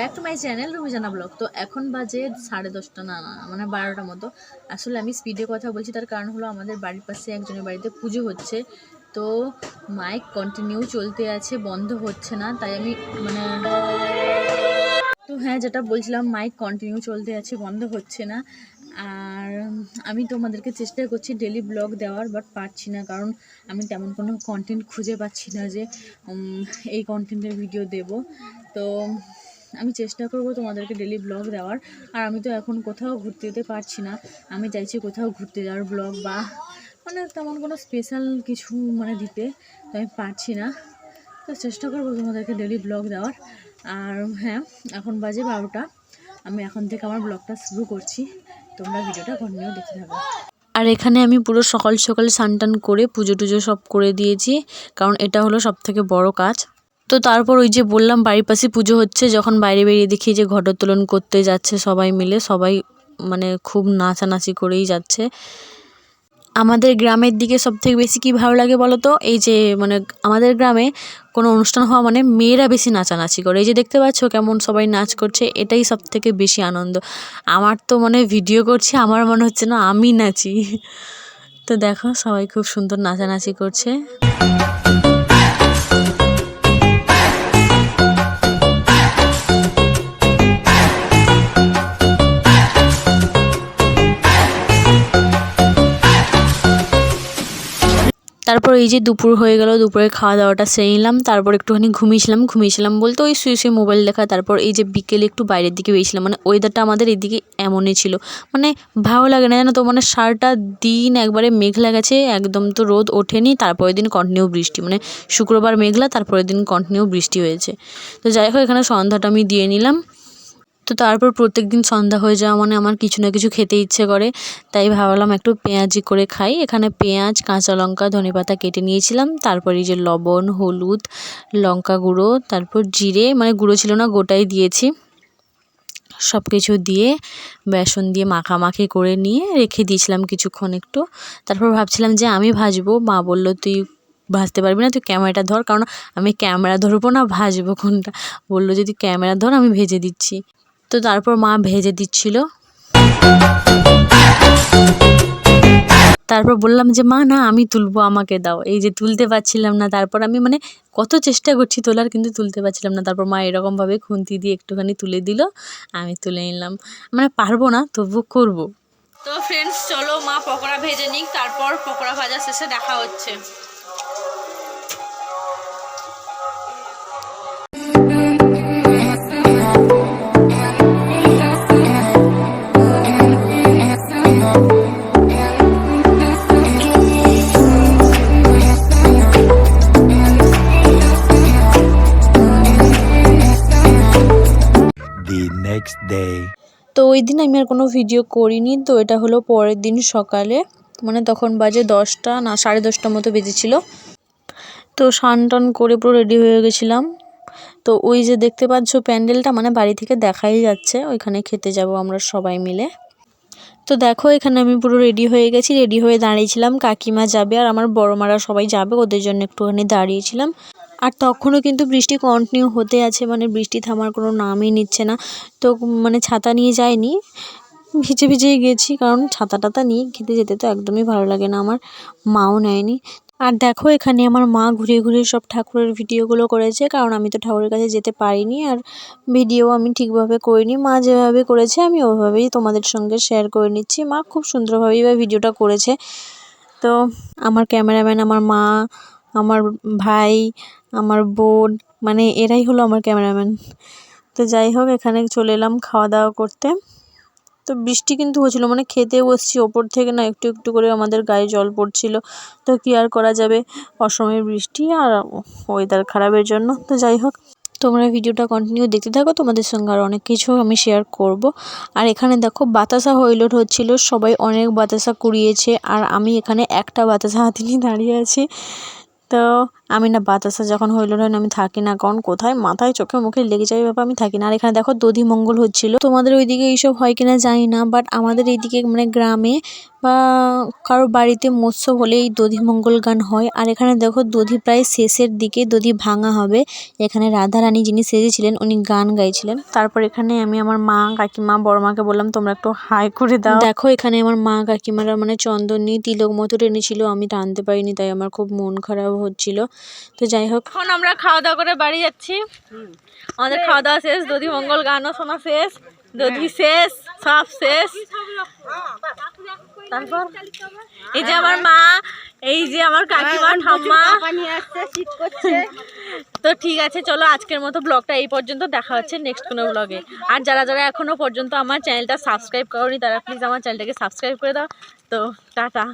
Back to my channel Rumijana blog. তো এখন বাজে 10:30 না মানে 12টার মতো। আসলে আমি স্পিডে কথা বলছি, তার কারণ হলো আমাদের বাড়ির পাশে একজনের বাড়িতে পুজো হচ্ছে, তো মাইক কন্টিনিউ চলতে আছে, বন্ধ হচ্ছে না, তাই আমি মানে তো হ্যাঁ, যেটা বলছিলাম, মাইক কন্টিনিউ চলতে আছে, বন্ধ হচ্ছে না। আর আমি তোমাদেরকে চেষ্টা করছি ডেলি ব্লগ দেওয়ার, বাট পারছি না, কারণ আমি তেমন কোনো কন্টেন্ট খুঁজে পাচ্ছি না যে এই কন্টেন্টের ভিডিও দেব। তো আমি চেষ্টা করব তোমাদেরকে ডেলি ব্লগ দেওয়ার। আর আমি তো এখন কোথাও ঘুরতে যেতে পারছি না, আমি চাইছি কোথাও ঘুরতে যাওয়ার ব্লগ, বা মানে তেমন কোনো স্পেশাল কিছু মানে দিতে, তো আমি পারছি না। তো চেষ্টা করবো তোমাদেরকে ডেলি ব্লগ দেওয়ার। আর হ্যাঁ, এখন বাজে 12টা, আমি এখন থেকে আমার ব্লগটা শুরু করছি, তোমরা ভিডিওটা কন্টিনিউ দেখতে থাকো। আর এখানে আমি পুরো সকাল সকাল স্নান করে পুজো টুজো সব করে দিয়েছি, কারণ এটা হলো সব থেকে বড় কাজ। তো তারপর ওই যে বললাম বাড়ির পাশে পুজো হচ্ছে, যখন বাইরে বেরিয়ে দেখি যে ঘটোত্তোলন করতে যাচ্ছে সবাই মিলে, সবাই মানে খুব নাচানাচি করেই যাচ্ছে। আমাদের গ্রামের দিকে সবথেকে বেশি কী ভালো লাগে বলো তো, এই যে মানে আমাদের গ্রামে কোনো অনুষ্ঠান হওয়া মানে মেয়েরা বেশি নাচানাচি করে। এই যে দেখতে পাচ্ছ কেমন সবাই নাচ করছে, এটাই সবথেকে বেশি আনন্দ। আমার তো মনে ভিডিও করছি, আমার মনে হচ্ছে না আমি নাচি। তো দেখো সবাই খুব সুন্দর নাচানাচি করছে। তারপর এই যে দুপুর হয়ে গেল, দুপুরে খাওয়া দাওয়াটা সেরে নিলাম, তারপর একটুখানি ঘুমিয়েছিলাম বলতে ওই শুয়ে মোবাইল দেখা। তারপর এই যে বিকেলে একটু বাইরের দিকে বেরিয়েছিলাম, মানে ওয়েদারটা আমাদের এদিকে এমনই ছিল, মানে ভালো লাগে না জানো তো, মানে সারাটা দিন একবারে মেঘলা গেছে, একদম তো রোদ ওঠেনি, তারপরের দিন কন্টিনিউ বৃষ্টি, মানে শুক্রবার মেঘলা, তারপরের দিন কন্টিনিউ বৃষ্টি হয়েছে। তো যাই হোক, এখানে সন্ধ্যাটা আমি দিয়ে নিলাম। তো তারপর প্রত্যেকদিন সন্ধ্যা হয়ে যাওয়া মানে আমার কিছু না কিছু খেতে ইচ্ছে করে, তাই ভাবলাম একটু পেঁয়াজি করে খাই। এখানে পেঁয়াজ, কাঁচা লঙ্কা, ধনেপাতা কেটে নিয়েছিলাম, তারপর এই যে লবণ, হলুদ, লঙ্কা গুঁড়ো, তারপর জিরে, মানে গুঁড়ো ছিল না গোটাই দিয়েছি, সব কিছু দিয়ে বেসন দিয়ে মাখামাখি করে নিয়ে রেখে দিয়েছিলাম কিছুক্ষণ একটু। তারপর ভাবছিলাম যে আমি ভাজবো, মা বললো তুই ভাজতে পারবি না, তুই ক্যামেরাটা ধর, কারণ আমি ক্যামেরা ধরবো না ভাজবো কোনটা, বললো যদি ক্যামেরা ধর আমি ভেজে দিচ্ছি। তো তারপর মা ভেজে দিচ্ছিল, তারপর বললাম যে মা না আমি তুলবো, আমাকে দাও। এই যে তুলতে পারছিলাম না, তারপর আমি মানে কত চেষ্টা করছি তোলার, কিন্তু তুলতে পারছিলাম না। তারপর মা এরকমভাবে খুন্তি দিয়ে একটুখানি তুলে দিল, আমি তুলে নিলাম, মানে পারবো না তবু করব। তো ফ্রেন্ডস চলো মা পকোড়া ভেজে নিক, তারপর পকোড়া ভাজা শেষে দেখা হচ্ছে। তো ওই দিন আমি আর কোনো ভিডিও করিনি। তো এটা হলো পরের দিন সকালে, মানে তখন বাজে 10টা না 10:30 মতো বেজেছিল। তো স্নান টান করে পুরো রেডি হয়ে গেছিলাম। তো ওই যে দেখতে পাচ্ছ প্যান্ডেলটা, মানে বাড়ি থেকে দেখাই যাচ্ছে, ওইখানে খেতে যাব আমরা সবাই মিলে। তো দেখো এখানে আমি পুরো রেডি হয়ে গেছি, রেডি হয়ে দাঁড়িয়েছিলাম, কাকিমা যাবে আর আমার বড় মারা সবাই যাবে, ওদের জন্য একটুখানি দাঁড়িয়েছিলাম। আর তখনও কিন্তু বৃষ্টি কন্টিনিউ হতে আছে, মানে বৃষ্টি থামার কোনো নামই নিচ্ছে না। তো মানে ছাতা নিয়ে যাইনি, ভিজে ভিজেই গেছি, কারণ ছাতা টাতা নিয়ে খেতে যেতে তো একদমই ভালো লাগে না, আমার মাও নেয়নি। আর দেখো এখানে আমার মা ঘুরিয়ে ঘুরিয়ে সব ঠাকুরের ভিডিওগুলো করেছে, কারণ আমি তো ঠাকুরের কাছে যেতে পারিনি, আর ভিডিও আমি ঠিকভাবে করিনি। মা যেভাবে করেছে আমি ওভাবেই তোমাদের সঙ্গে শেয়ার করে নিচ্ছি। মা খুব সুন্দরভাবেই ভিডিওটা করেছে। তো আমার ক্যামেরাম্যান আমার মা, আমার ভাই, আমার বোন, মানে এরাই হলো আমার ক্যামেরাম্যান। তো যাই হোক, এখানে চলে এলাম খাওয়া দাওয়া করতে। তো বৃষ্টি কিন্তু হচ্ছিল, মানে খেতে বসছি, ওপর থেকে না একটু একটু করে আমাদের গায়ে জল পড়ছিল। তো কি আর করা যাবে, অসময়ের বৃষ্টি আর ওয়েদার খারাপের জন্য। তো যাই হোক, তোমরা ভিডিওটা কন্টিনিউ দেখতে থাকো, তোমাদের সঙ্গে আর অনেক কিছু আমি শেয়ার করব। আর এখানে দেখো বাতাসা হইলোট হচ্ছিল, সবাই অনেক বাতাসা কুড়িয়েছে, আর আমি এখানে একটা বাতাসা হাতে নিয়ে দাঁড়িয়ে আছি। তো আমি না বাতাসা যখন হইল না আমি থাকি না, কারণ কোথায় মাথায় চোখে মুখে লেগে যাবে ব্যাপার, আমি থাকি না। আর এখানে দেখো দধি মঙ্গল হচ্ছিল। তোমাদের ওইদিকে এইসব হয় কিনা জানি না, বাট আমাদের এইদিকে মানে গ্রামে বা কারোর বাড়িতে মৎস্য হলে এই দধি মঙ্গল গান হয়। আর এখানে দেখো দধি প্রায় শেষের দিকে, দধি ভাঙা হবে। এখানে রাধারানী যিনি সেজেছিলেন উনি গান গাইছিলেন। তারপর এখানে আমি আমার মা, কাকিমা, বড় মাকে বললাম তোমরা একটু হাই করে দাও। দেখো এখানে আমার মা কাকিমারা মানে চন্দন নিয়ে তিলক মতো টেনেছিল, আমি টানতে পারিনি, তাই আমার খুব মন খারাপ হচ্ছিল। তো যাই হোক, এখন আমরা খাওয়া দাওয়া করে বাড়ি যাচ্ছি। আমাদের খাওয়া দাওয়া শেষ, দধি মঙ্গল গানও শোনা শেষ, দধি শেষ, সব শেষ। তারপর এই যে আমার মা, এই যে আমার কাকিমা, ঠাম্মা। তো ঠিক আছে, চলো আজকের মতো ব্লগটা এই পর্যন্ত, দেখা হচ্ছে নেক্সট কোনো ব্লগে। আর যারা যারা এখনো পর্যন্ত আমার চ্যানেলটা সাবস্ক্রাইব করোনি তারা প্লিজ আমার চ্যানেলটাকে সাবস্ক্রাইব করে দাও। তো টাটা।